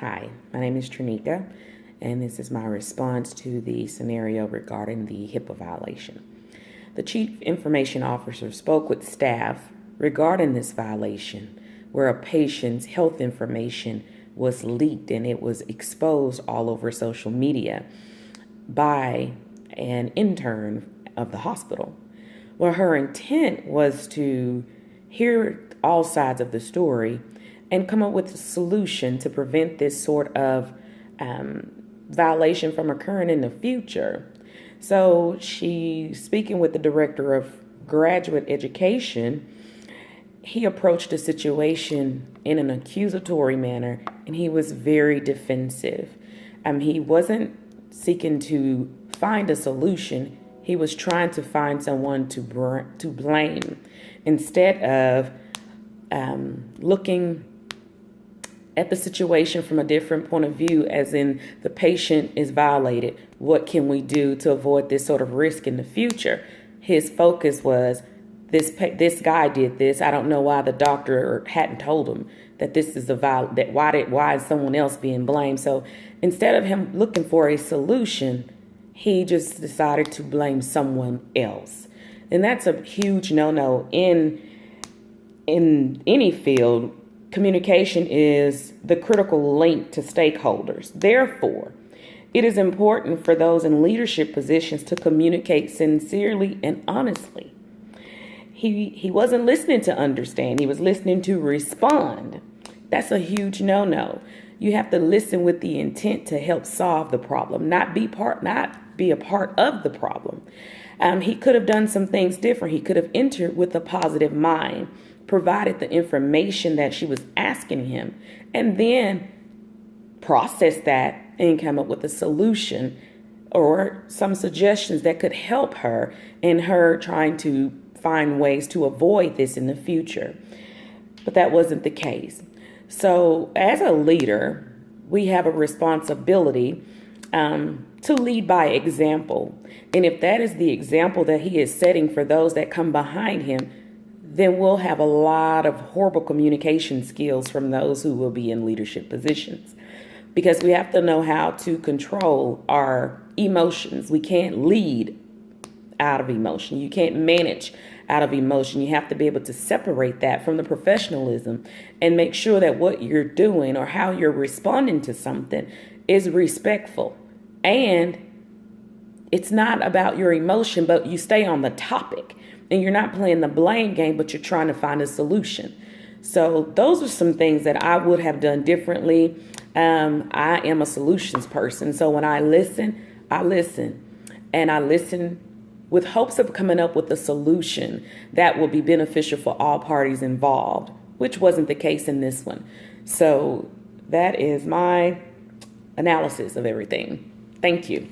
Hi, my name is Trenika, and this is my response to the scenario regarding the HIPPA violation. The Chief Information Officer spoke with staff regarding this violation, where a patient's health information was leaked and it was exposed all over social media by an intern of the hospital. Well, her intent was to hear all sides of the story and come up with a solution to prevent this sort of violation from occurring in the future. So she, speaking with the director of graduate education, he approached the situation in an accusatory manner, and he was very defensive. He wasn't seeking to find a solution. He was trying to find someone to blame instead of looking at the situation from a different point of view, as in the patient is violated. What can we do to avoid this sort of risk in the future? His focus was, this guy did this. I don't know why the doctor hadn't told him that this is why is someone else being blamed? So instead of him looking for a solution, he just decided to blame someone else. And that's a huge no-no in any field. Communication is the critical link to stakeholders. Therefore, it is important for those in leadership positions to communicate sincerely and honestly. He wasn't listening to understand. He was listening to respond. That's a huge no-no. You have to listen with the intent to help solve the problem, not be a part of the problem. He could have done some things different. He could have entered with a positive mind, provided the information that she was asking him, and then processed that and come up with a solution or some suggestions that could help her in her trying to find ways to avoid this in the future. But that wasn't the case. So as a leader, we have a responsibility to lead by example. And if that is the example that he is setting for those that come behind him, then we'll have a lot of horrible communication skills from those who will be in leadership positions. Because we have to know how to control our emotions. We can't lead out of emotion. You can't manage out of emotion. You have to be able to separate that from the professionalism and make sure that what you're doing or how you're responding to something is respectful. And it's not about your emotion, but you stay on the topic. And you're not playing the blame game, but you're trying to find a solution. So those are some things that I would have done differently. I am a solutions person. So when I listen. And I listen with hopes of coming up with a solution that will be beneficial for all parties involved, which wasn't the case in this one. So that is my analysis of everything. Thank you.